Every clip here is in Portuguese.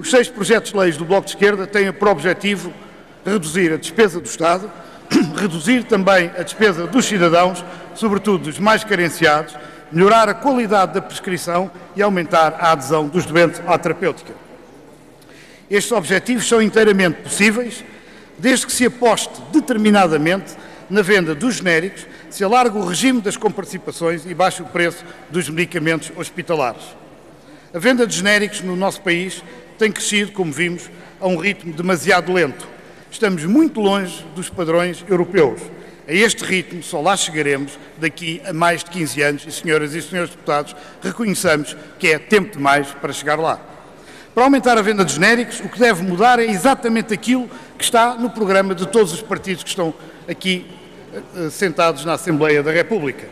Os 6 projetos de leis do Bloco de Esquerda têm por objetivo reduzir a despesa do Estado, reduzir também a despesa dos cidadãos, sobretudo dos mais carenciados, melhorar a qualidade da prescrição e aumentar a adesão dos doentes à terapêutica. Estes objetivos são inteiramente possíveis, desde que se aposte determinadamente na venda dos genéricos, se alargue o regime das comparticipações e baixe o preço dos medicamentos hospitalares. A venda de genéricos no nosso país tem crescido, como vimos, a um ritmo demasiado lento. Estamos muito longe dos padrões europeus. A este ritmo só lá chegaremos daqui a mais de 15 anos e, senhoras e senhores deputados, reconheçamos que é tempo demais para chegar lá. Para aumentar a venda de genéricos, o que deve mudar é exatamente aquilo que está no programa de todos os partidos que estão aqui sentados na Assembleia da República.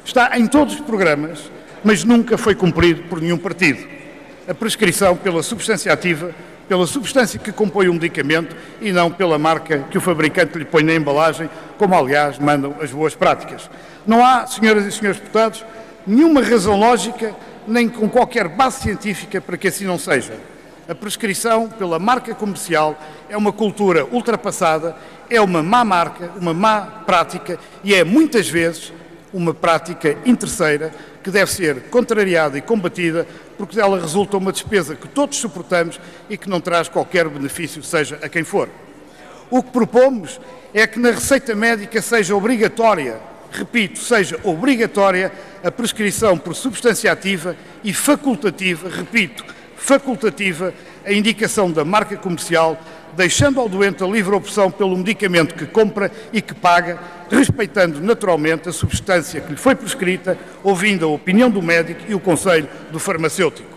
Está em todos os programas, mas nunca foi cumprido por nenhum partido. A prescrição pela substância ativa, pela substância que compõe o medicamento e não pela marca que o fabricante lhe põe na embalagem, como aliás mandam as boas práticas. Não há, senhoras e senhores deputados, nenhuma razão lógica, nem com qualquer base científica para que assim não seja. A prescrição pela marca comercial é uma cultura ultrapassada, é uma má marca, uma má prática e é muitas vezes uma prática interesseira que deve ser contrariada e combatida porque dela resulta uma despesa que todos suportamos e que não traz qualquer benefício, seja a quem for. O que propomos é que na receita médica seja obrigatória, repito, seja obrigatória a prescrição por substância ativa e facultativa, repito, facultativa, a indicação da marca comercial, deixando ao doente a livre opção pelo medicamento que compra e que paga, respeitando naturalmente a substância que lhe foi prescrita, ouvindo a opinião do médico e o conselho do farmacêutico.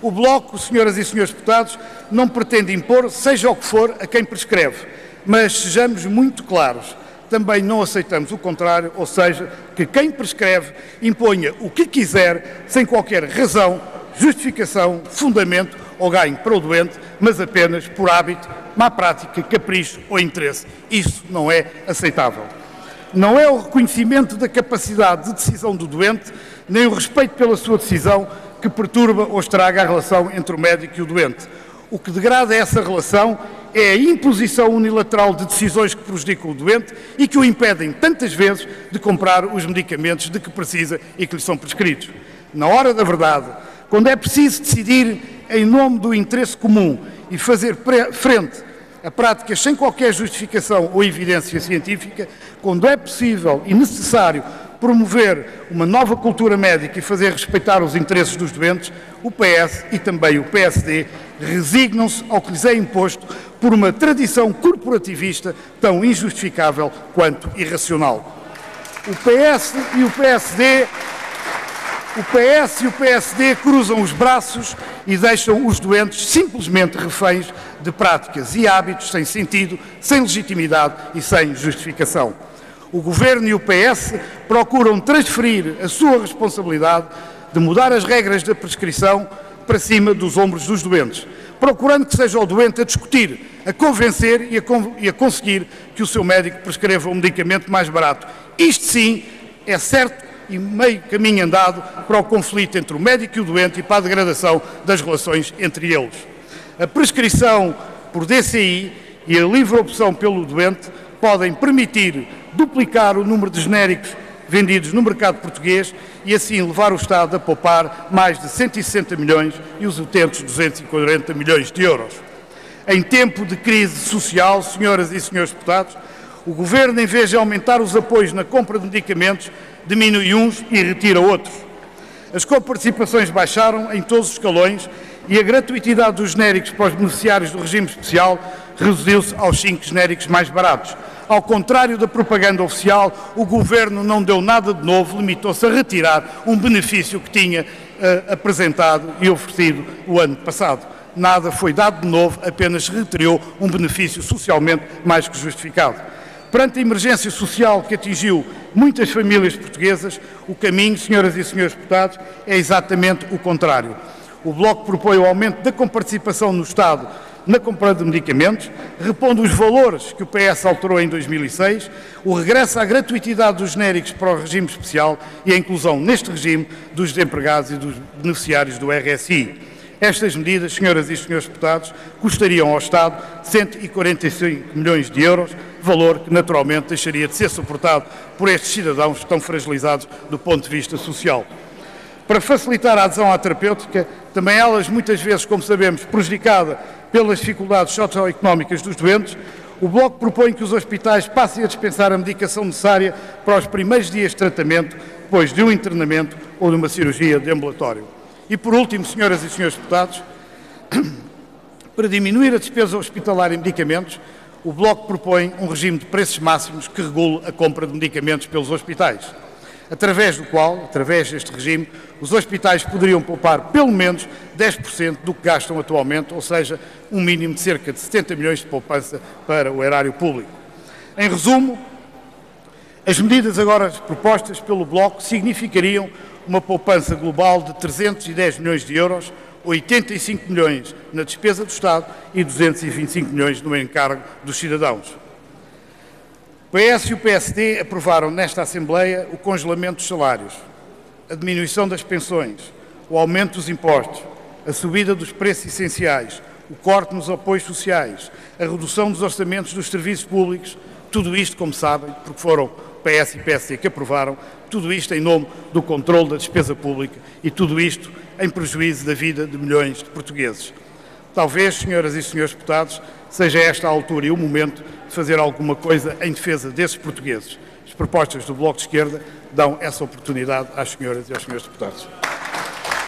O Bloco, senhoras e senhores deputados, não pretende impor, seja o que for, a quem prescreve, mas sejamos muito claros, também não aceitamos o contrário, ou seja, que quem prescreve imponha o que quiser, sem qualquer razão, justificação, fundamento ou ganho para o doente, mas apenas por hábito, má prática, capricho ou interesse. Isso não é aceitável. Não é o reconhecimento da capacidade de decisão do doente, nem o respeito pela sua decisão que perturba ou estraga a relação entre o médico e o doente. O que degrada essa relação é a imposição unilateral de decisões que prejudicam o doente e que o impedem tantas vezes de comprar os medicamentos de que precisa e que lhe são prescritos. Na hora da verdade, quando é preciso decidir em nome do interesse comum e fazer frente a práticas sem qualquer justificação ou evidência científica, quando é possível e necessário promover uma nova cultura médica e fazer respeitar os interesses dos doentes, o PS e também o PSD resignam-se ao que lhes é imposto por uma tradição corporativista tão injustificável quanto irracional. O PS e o PSD cruzam os braços e deixam os doentes simplesmente reféns de práticas e hábitos sem sentido, sem legitimidade e sem justificação. O Governo e o PS procuram transferir a sua responsabilidade de mudar as regras da prescrição para cima dos ombros dos doentes, procurando que seja o doente a discutir, a convencer e a conseguir que o seu médico prescreva um medicamento mais barato. Isto sim é certo e meio caminho andado para o conflito entre o médico e o doente e para a degradação das relações entre eles. A prescrição por DCI e a livre opção pelo doente podem permitir duplicar o número de genéricos vendidos no mercado português e assim levar o Estado a poupar mais de 160 milhões e os utentes 240 milhões de euros. Em tempo de crise social, senhoras e senhores deputados, o Governo, em vez de aumentar os apoios na compra de medicamentos, diminui uns e retira outros. As coparticipações baixaram em todos os escalões e a gratuitidade dos genéricos para os beneficiários do regime especial reduziu-se aos 5 genéricos mais baratos. Ao contrário da propaganda oficial, o Governo não deu nada de novo, limitou-se a retirar um benefício que tinha apresentado e oferecido o ano passado. Nada foi dado de novo, apenas retirou um benefício socialmente mais que justificado. Perante a emergência social que atingiu muitas famílias portuguesas, o caminho, senhoras e senhores deputados, é exatamente o contrário. O Bloco propõe o aumento da comparticipação no Estado na compra de medicamentos, repondo os valores que o PS alterou em 2006, o regresso à gratuitidade dos genéricos para o regime especial e a inclusão neste regime dos desempregados e dos beneficiários do RSI. Estas medidas, senhoras e senhores deputados, custariam ao Estado 145 milhões de euros, valor que naturalmente deixaria de ser suportado por estes cidadãos tão fragilizados do ponto de vista social. Para facilitar a adesão à terapêutica, também elas muitas vezes, como sabemos, prejudicada pelas dificuldades socioeconómicas dos doentes, o Bloco propõe que os hospitais passem a dispensar a medicação necessária para os primeiros dias de tratamento, depois de um internamento ou de uma cirurgia de ambulatório. E por último, senhoras e senhores deputados, para diminuir a despesa hospitalar em medicamentos, o Bloco propõe um regime de preços máximos que regule a compra de medicamentos pelos hospitais, através deste regime, os hospitais poderiam poupar pelo menos 10% do que gastam atualmente, ou seja, um mínimo de cerca de 70 milhões de poupança para o erário público. Em resumo, as medidas agora propostas pelo Bloco significariam uma poupança global de 310 milhões de euros, 85 milhões na despesa do Estado e 225 milhões no encargo dos cidadãos. O PS e o PSD aprovaram nesta Assembleia o congelamento dos salários, a diminuição das pensões, o aumento dos impostos, a subida dos preços essenciais, o corte nos apoios sociais, a redução dos orçamentos dos serviços públicos, tudo isto, como sabem, porque foram o PS e o PSD que aprovaram, tudo isto em nome do controle da despesa pública e tudo isto em prejuízo da vida de milhões de portugueses. Talvez, senhoras e senhores deputados, seja esta a altura e o momento de fazer alguma coisa em defesa desses portugueses. As propostas do Bloco de Esquerda dão essa oportunidade às senhoras e aos senhores deputados.